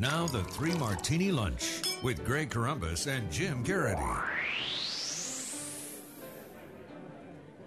Now the Three Martini Lunch with Greg Corombos and Jim Garrity.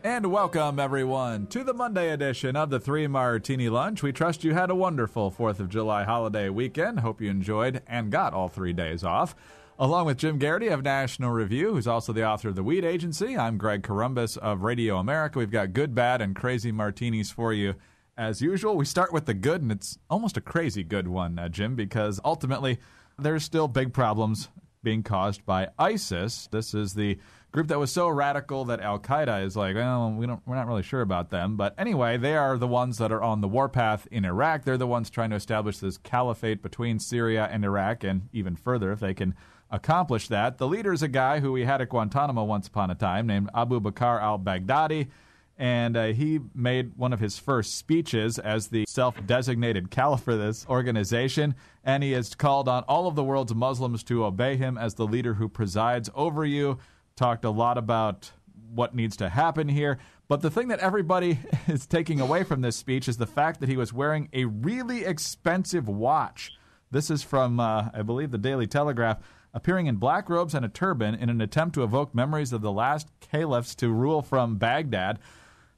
And welcome, everyone, to the Monday edition of the Three Martini Lunch. We trust you had a wonderful 4th of July holiday weekend. Hope you enjoyed and got all 3 days off. Along with Jim Garrity of National Review, who's also the author of The Weed Agency, I'm Greg Corombos of Radio America. We've got good, bad, and crazy martinis for you. As usual, we start with the good, and it's almost a crazy good one, Jim, because ultimately there's still big problems being caused by ISIS. This is the group that was so radical that Al-Qaeda is like, well, we're not really sure about them. But anyway, they are the ones that are on the warpath in Iraq. They're the ones trying to establish this caliphate between Syria and Iraq, and even further if they can accomplish that. The leader is a guy who we had at Guantanamo once upon a time named Abu Bakr Al-Baghdadi. And he made one of his first speeches as the self-designated caliph for this organization. And he has called on all of the world's Muslims to obey him as the leader who presides over you. Talked a lot about what needs to happen here. But the thing that everybody is taking away from this speech is the fact that he was wearing a really expensive watch. This is from, I believe, the Daily Telegraph. Appearing in black robes and a turban in an attempt to evoke memories of the last caliphs to rule from Baghdad,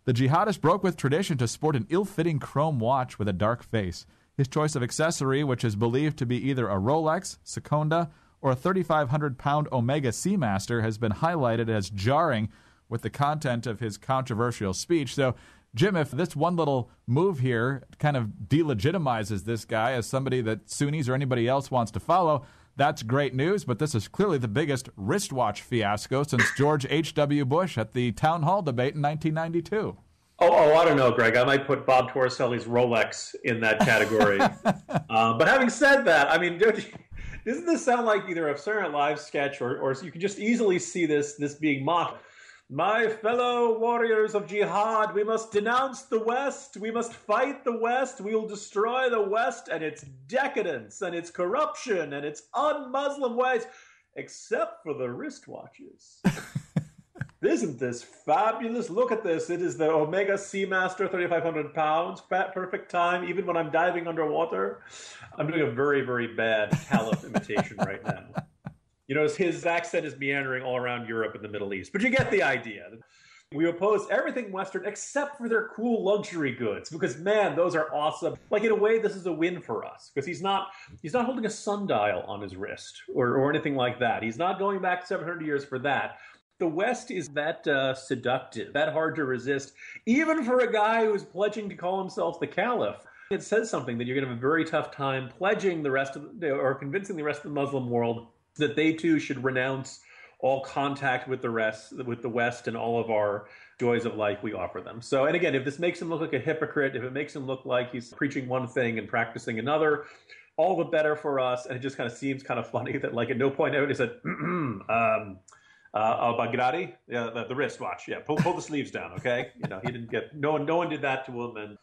the jihadist broke with tradition to sport an ill-fitting chrome watch with a dark face. His choice of accessory, which is believed to be either a Rolex, Seconda, or a 3,500-pound Omega Seamaster, has been highlighted as jarring with the content of his controversial speech. So, Jim, if this one little move here kind of delegitimizes this guy as somebody that Sunnis or anybody else wants to follow, that's great news, but this is clearly the biggest wristwatch fiasco since George H.W. Bush at the town hall debate in 1992. Oh, I don't know, Greg. I might put Bob Torricelli's Rolex in that category. But having said that, I mean, doesn't this sound like either a Saturday Night Live sketch or you can just easily see this being mocked? My fellow warriors of jihad, we must denounce the West. We must fight the West. We will destroy the West and its decadence and its corruption and its un-Muslim ways, except for the wristwatches. Isn't this fabulous? Look at this. It is the Omega Seamaster, 3,500 pounds, perfect time, even when I'm diving underwater. I'm doing a very, very bad caliph imitation right now. You know, his accent is meandering all around Europe and the Middle East. But you get the idea. We oppose everything Western except for their cool luxury goods because, man, those are awesome. Like, in a way, this is a win for us because he's not holding a sundial on his wrist or anything like that. He's not going back 700 years for that. The West is that seductive, that hard to resist, even for a guy who's pledging to call himself the caliph. It says something that you're going to have a very tough time pledging the rest of or convincing the rest of the Muslim world that they too should renounce all contact with the West and all of our joys of life we offer them. So, and again, if this makes him look like a hypocrite, if it makes him look like he's preaching one thing and practicing another, all the better for us. And it just kind of seems kind of funny that, like, at no point ever he said, Al-Baghdadi, yeah, the wristwatch, yeah, pull the sleeves down, okay? You know, he didn't get, no one did that to him. And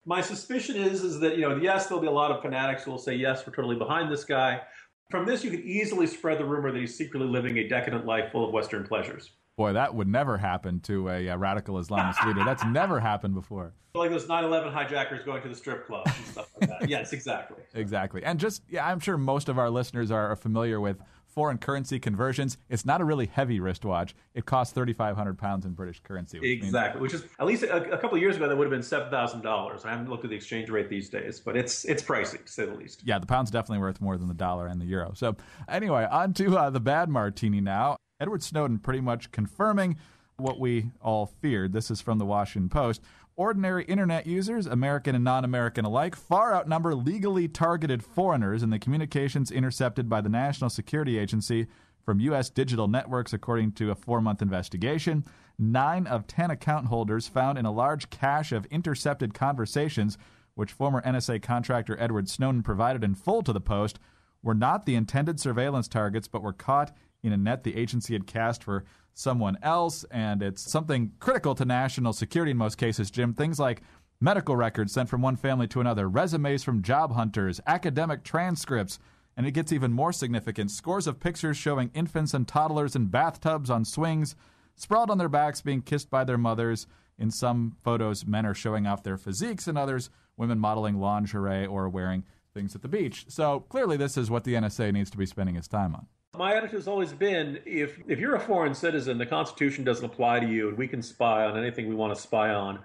my suspicion is that, you know, yes, there'll be a lot of fanatics who will say, yes, we're totally behind this guy. From this, you could easily spread the rumor that he's secretly living a decadent life full of Western pleasures. Boy, that would never happen to a radical Islamist leader. That's never happened before. Like those 9/11 hijackers going to the strip clubs and stuff like that. Yes, exactly. Exactly. And just, yeah, I'm sure most of our listeners are familiar with foreign currency conversions. It's not a really heavy wristwatch. It costs 3,500 pounds in British currency. Exactly, which is at least a couple of years ago that would have been $7,000. I haven't looked at the exchange rate these days, but it's pricey to say the least. Yeah, the pound's definitely worth more than the dollar and the euro. So anyway, on to the bad martini now. Edward Snowden pretty much confirming what we all feared. This is from the Washington Post. Ordinary internet users, American and non-American alike, far outnumber legally targeted foreigners in the communications intercepted by the National Security Agency from U.S. digital networks, according to a 4-month investigation. 9 of 10 account holders found in a large cache of intercepted conversations, which former NSA contractor Edward Snowden provided in full to the Post, were not the intended surveillance targets, but were caught in a net the agency had cast for someone else, and it's something critical to national security in most cases, Jim. Things like medical records sent from one family to another, resumes from job hunters, academic transcripts, and it gets even more significant. Scores of pictures showing infants and toddlers in bathtubs on swings, sprawled on their backs being kissed by their mothers. In some photos, men are showing off their physiques, and others, women modeling lingerie or wearing things at the beach. So clearly this is what the NSA needs to be spending its time on. My attitude has always been, if you're a foreign citizen, the Constitution doesn't apply to you, and we can spy on anything we want to spy on,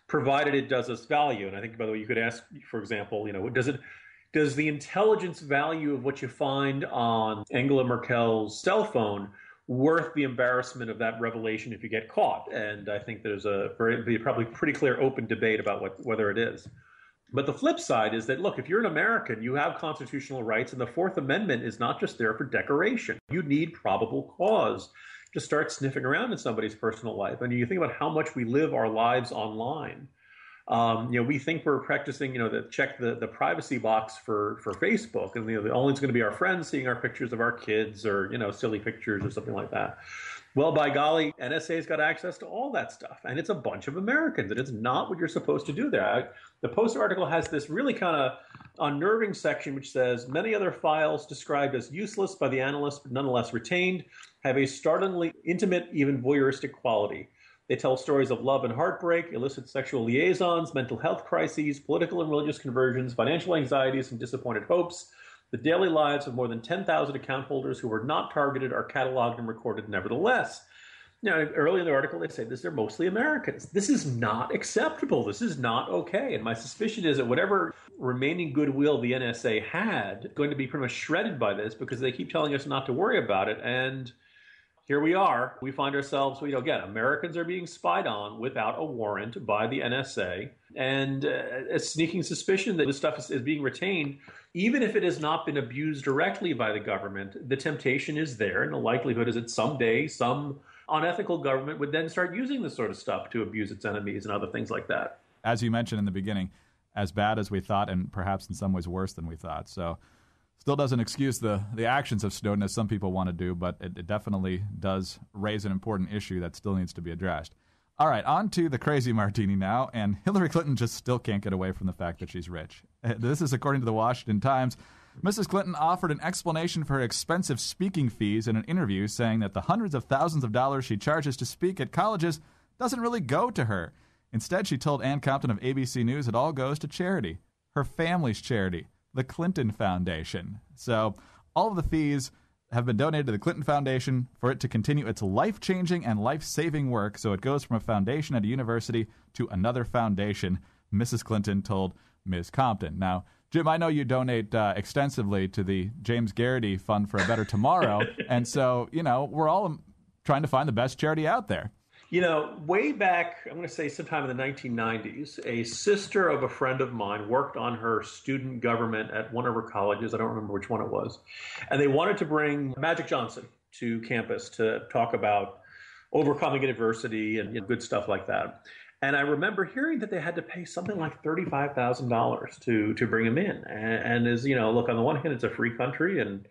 provided it does us value. And I think, by the way, you could ask, for example, does the intelligence value of what you find on Angela Merkel's cell phone worth the embarrassment of that revelation if you get caught? And I think there's probably pretty clear open debate about whether it is. But the flip side is that, look, if you're an American, you have constitutional rights, and the Fourth Amendment is not just there for decoration. You need probable cause to start sniffing around in somebody's personal life. And you think about how much we live our lives online. We think we're practicing, check the privacy box for Facebook, and only it's going to be our friends seeing our pictures of our kids, or silly pictures or something like that. Well, by golly, NSA's got access to all that stuff, and it's a bunch of Americans, and it's not what you're supposed to do there. The Post article has this really kind of unnerving section which says, many other files described as useless by the analysts but nonetheless retained have a startlingly intimate, even voyeuristic quality. They tell stories of love and heartbreak, illicit sexual liaisons, mental health crises, political and religious conversions, financial anxieties, and disappointed hopes. The daily lives of more than 10,000 account holders who were not targeted are cataloged and recorded nevertheless. Early in the article, they say they're mostly Americans. This is not acceptable. This is not okay. And my suspicion is that whatever remaining goodwill the NSA had is going to be pretty much shredded by this, because they keep telling us not to worry about it. And here we are. We find ourselves, again, Americans are being spied on without a warrant by the NSA. And a sneaking suspicion that this stuff is being retained, even if it has not been abused directly by the government, the temptation is there. And the likelihood is that someday some unethical government would then start using this sort of stuff to abuse its enemies and other things like that. As you mentioned in the beginning, as bad as we thought, and perhaps in some ways worse than we thought. So still doesn't excuse the actions of Snowden, as some people want to do, but it definitely does raise an important issue that still needs to be addressed. All right, on to the crazy Martini now, and Hillary Clinton just still can't get away from the fact that she's rich. This is according to the Washington Times. Mrs. Clinton offered an explanation for her expensive speaking fees in an interview, saying that the hundreds of thousands of dollars she charges to speak at colleges doesn't really go to her. Instead, she told Ann Compton of ABC News it all goes to charity, her family's charity, the Clinton Foundation. So all of the fees have been donated to the Clinton Foundation for it to continue its life-changing and life-saving work. So it goes from a foundation at a university to another foundation, Mrs. Clinton told Ms. Compton. Now, Jim, I know you donate extensively to the James Garrity Fund for a Better Tomorrow. And so, we're all trying to find the best charity out there. Way back, I'm going to say sometime in the 1990s, a sister of a friend of mine worked on her student government at one of her colleges. I don't remember which one it was. And they wanted to bring Magic Johnson to campus to talk about overcoming adversity and good stuff like that. And I remember hearing that they had to pay something like $35,000 to bring him in. And as look, on the one hand, it's a free country, and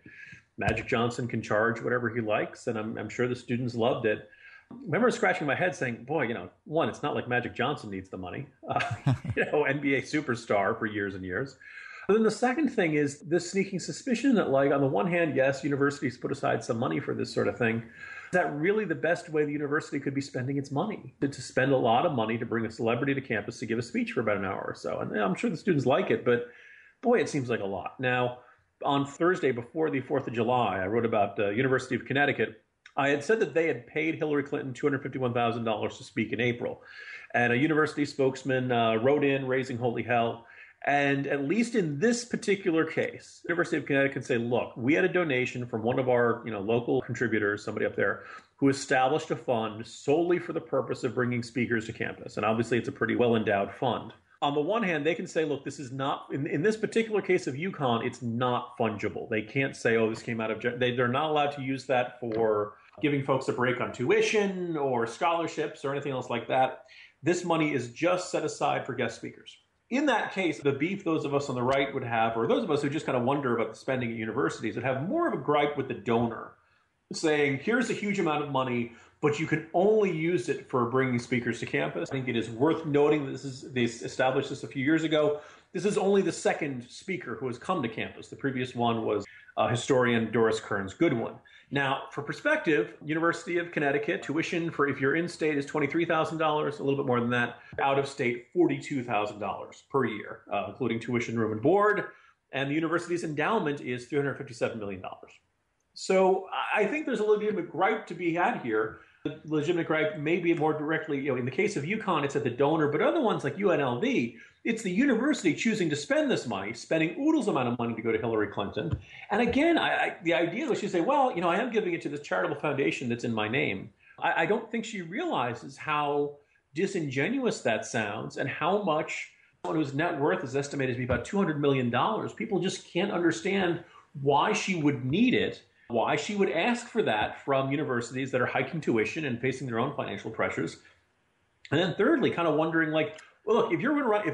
Magic Johnson can charge whatever he likes, and I'm sure the students loved it. I remember scratching my head saying, boy, one, it's not like Magic Johnson needs the money, NBA superstar for years and years. But then the second thing is this sneaking suspicion that, on the one hand, yes, universities put aside some money for this sort of thing. Is that really the best way the university could be spending its money? To spend a lot of money to bring a celebrity to campus to give a speech for about an hour or so. And I'm sure the students like it, but boy, it seems like a lot. Now, on Thursday before the 4th of July, I wrote about University of Connecticut. I had said that they had paid Hillary Clinton $251,000 to speak in April. And a university spokesman wrote in raising holy hell. And at least in this particular case, the University of Connecticut say, look, we had a donation from one of our local contributors, somebody up there, who established a fund solely for the purpose of bringing speakers to campus. And obviously it's a pretty well-endowed fund. On the one hand, they can say, look, this is not, in this particular case of UConn, it's not fungible. They can't say, oh, this came out of, they're not allowed to use that for giving folks a break on tuition or scholarships or anything else like that. This money is just set aside for guest speakers. In that case, the beef those of us on the right would have, or those of us who just kind of wonder about the spending at universities, would have more of a gripe with the donor, saying, here's a huge amount of money, but you can only use it for bringing speakers to campus. I think it is worth noting that they established this a few years ago. This is only the second speaker who has come to campus. The previous one was historian Doris Kearns Goodwin. Now, for perspective, University of Connecticut, tuition for if you're in-state is $23,000, a little bit more than that. Out-of-state, $42,000 per year, including tuition, room, and board. and the university's endowment is $357 million. So I think there's a legitimate gripe to be had here. The legitimate gripe may be more directly, in the case of UConn, it's at the donor, but other ones like UNLV, it's the university choosing to spend this money, spending oodles amount of money to go to Hillary Clinton. And again, the idea is she say, well, I am giving it to this charitable foundation that's in my name. I don't think she realizes how disingenuous that sounds and how much someone whose net worth is estimated to be about $200 million. People just can't understand why she would need it, why she would ask for that from universities that are hiking tuition and facing their own financial pressures. And then thirdly, kind of wondering, well, look, if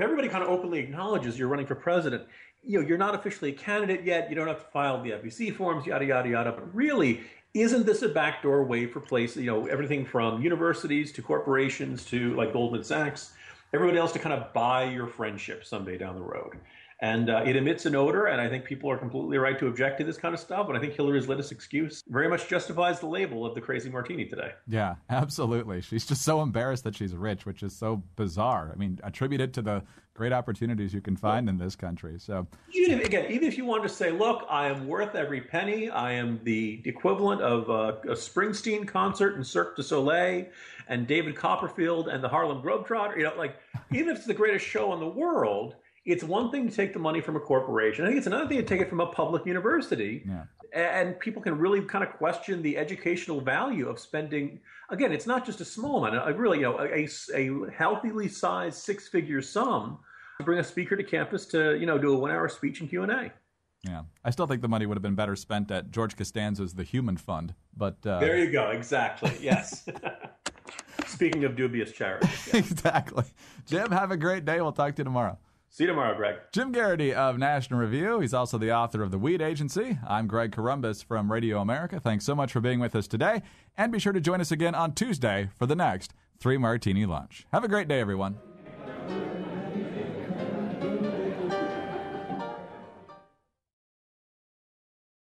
everybody kind of openly acknowledges you're running for president, you're not officially a candidate yet, you don't have to file the FEC forms, yada, yada, yada. But really, isn't this a backdoor way for places, everything from universities to corporations to like Goldman Sachs, everybody else to kind of buy your friendship someday down the road? And it emits an odor, and I think people are completely right to object to this kind of stuff. But I think Hillary's latest excuse very much justifies the label of the crazy martini today. Yeah, absolutely. She's just so embarrassed that she's rich, which is so bizarre. I mean, attribute it to the great opportunities you can find in this country. So even if you wanted to say, look, I am worth every penny. I am the equivalent of a Springsteen concert and Cirque du Soleil and David Copperfield and the Harlem Globetrotter. Even if it's the greatest show in the world, it's one thing to take the money from a corporation. I think it's another thing to take it from a public university. Yeah. And people can really kind of question the educational value of spending. Again, it's not just a small amount. A healthily sized six-figure sum to bring a speaker to campus to, do a 1 hour speech and Q&A. Yeah. I still think the money would have been better spent at George Costanza's The Human Fund. But there you go. Exactly. Yes. Speaking of dubious charities. Yeah. Exactly. Jim, have a great day. We'll talk to you tomorrow. See you tomorrow, Greg. Jim Garrity of National Review. He's also the author of The Weed Agency. I'm Greg Corombos from Radio America. Thanks so much for being with us today. And be sure to join us again on Tuesday for the next 3 Martini Lunch. Have a great day, everyone.